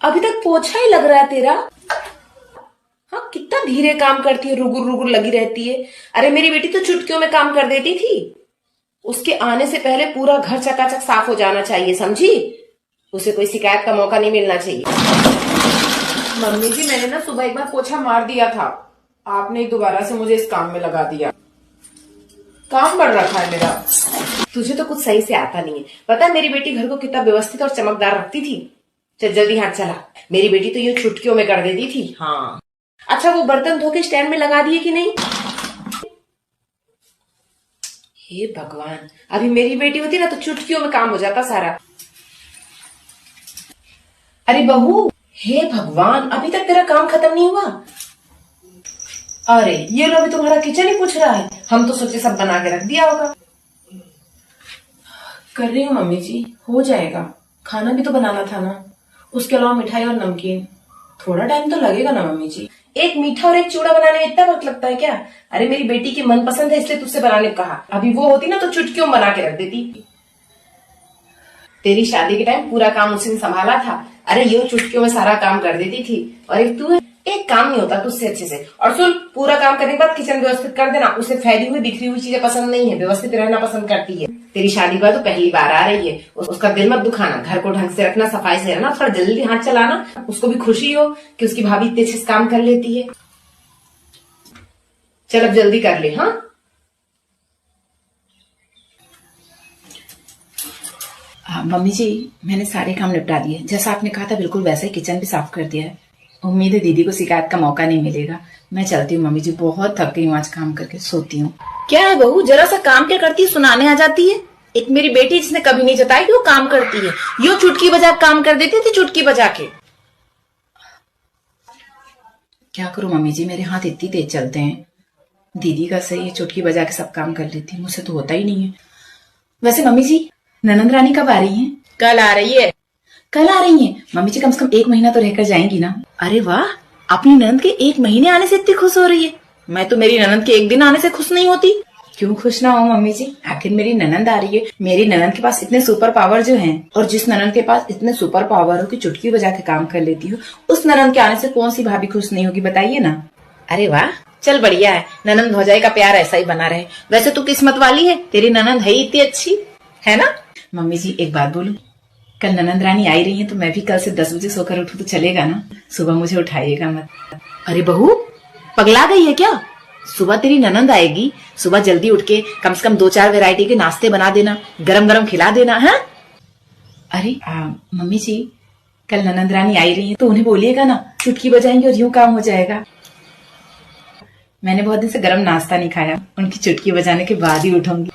अभी तक पोछा ही लग रहा है तेरा। हाँ, कितना धीरे काम करती है, रुगुर रुगुर लगी रहती है। अरे मेरी बेटी तो चुटकियों में काम कर देती थी। उसके आने से पहले पूरा घर चकाचक साफ हो जाना चाहिए, समझी? उसे कोई शिकायत का मौका नहीं मिलना चाहिए। मम्मी जी, मैंने ना सुबह एक बार पोछा मार दिया था, आपने दोबारा से मुझे इस काम में लगा दिया। काम बढ़ रखा है मेरा। तुझे तो कुछ सही से आता नहीं है। पता है मेरी बेटी घर को कितना व्यवस्थित और चमकदार रखती थी। चल जल्दी हाथ चला। मेरी बेटी तो ये चुटकियों में कर देती थी। हाँ, अच्छा वो बर्तन धो के स्टैंड में लगा दिए कि नहीं? हे भगवान, अभी मेरी बेटी होती ना तो चुटकियों में काम हो जाता सारा। अरे बहू, हे भगवान, अभी तक तेरा काम खत्म नहीं हुआ? अरे ये लो, अभी तुम्हारा किचन ही पूछ रहा है। हम तो सोचे सब बना के रख दिया होगा। कर रही हूँ मम्मी जी, हो जाएगा। खाना भी तो बनाना था ना, उसके अलावा मिठाई और नमकीन। थोड़ा टाइम तो लगेगा ना मम्मी जी। एक मीठा और एक चूड़ा बनाने में इतना वक्त लगता है क्या? अरे मेरी बेटी की मनपसंद है इसलिए तुझसे बनाने को कहा। अभी वो होती ना तो चुटकियों में बना के रख देती। तेरी शादी के टाइम पूरा काम उसी ने संभाला था। अरे ये चुटकियों में सारा काम कर देती थी। और एक तू है, एक काम नहीं होता तुझसे अच्छे से। और सुन, पूरा काम करने के बाद किचन व्यवस्थित कर देना। उसे फैली हुई बिखरी हुई चीजें पसंद नहीं है, व्यवस्थित रहना पसंद करती है। तेरी शादी के बाद तो पहली बार आ रही है, उसका दिल मत दुखाना। घर को ढंग से रखना, सफाई से रहना, थोड़ा जल्दी हाथ चलाना। उसको भी खुशी हो कि उसकी भाभी इतने अच्छे से काम कर लेती है। चल अब जल्दी कर ले। हाँ, मम्मी जी, मैंने सारे काम निपटा दिए। जैसा आपने कहा था बिल्कुल वैसे ही किचन भी साफ कर दिया है। उम्मीद है दीदी को शिकायत का मौका नहीं मिलेगा। मैं चलती हूँ मम्मी जी, बहुत थक गई हूँ आज काम करके, सोती हूँ। क्या है बहू, जरा सा काम क्या करती है, सुनाने आ जाती है। एक मेरी बेटी जिसने कभी नहीं जताई कि वो काम करती है, यो चुटकी बजा काम कर देती थी, चुटकी बजा के। क्या करूँ मम्मी जी, मेरे हाथ इतनी तेज चलते हैं। दीदी का सही है, चुटकी बजा के सब काम कर लेती है, मुझसे तो होता ही नहीं है। वैसे मम्मी जी, ननंद रानी कब आ रही हैं? कल आ रही है। कल आ रही हैं? मम्मी जी कम से कम 1 महीना तो रहकर जाएंगी ना? अरे वाह, अपनी ननंद के 1 महीने आने से इतनी खुश हो रही है। मैं तो मेरी ननंद के 1 दिन आने से खुश नहीं होती। क्यों खुश ना हो मम्मी जी, आखिर मेरी ननंद आ रही है। मेरी ननंद के पास इतने सुपर पावर जो हैं, और जिस ननंद के पास इतने सुपर पावर हो कि चुटकी बजा के काम कर लेती हो, उस ननंद के आने से कौन सी भाभी खुश नहीं होगी, बताइए ना। अरे वाह, चल बढ़िया है। ननंद भौजाई का प्यार ऐसा ही बना रहे। वैसे तू किस्मत वाली है, तेरी ननंद है ही इतनी अच्छी, है ना? मम्मी जी एक बात बोलूं, कल ननंद रानी आई रही है तो मैं भी कल से 10 बजे सोकर उठूं तो चलेगा ना? सुबह मुझे उठाइएगा मत। अरे बहू, पगला गई है क्या? सुबह तेरी ननंद आएगी, सुबह जल्दी उठ के कम से कम 2-4 वैरायटी के नाश्ते बना देना, गरम गरम खिला देना है। अरे मम्मी जी, कल ननंद रानी आई रही है तो उन्हें बोलिएगा ना, चुटकी बजाएंगे और यूं काम हो जाएगा। मैंने बहुत दिन से गरम नाश्ता नहीं खाया, उनकी चुटकी बजाने के बाद ही उठूंगी।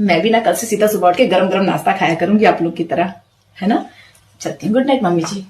मैं भी ना कल से सीधा सुबह उठ के गरम गरम नाश्ता खाया करूंगी आप लोग की तरह, है ना? चलती हूँ, गुड नाइट मम्मी जी।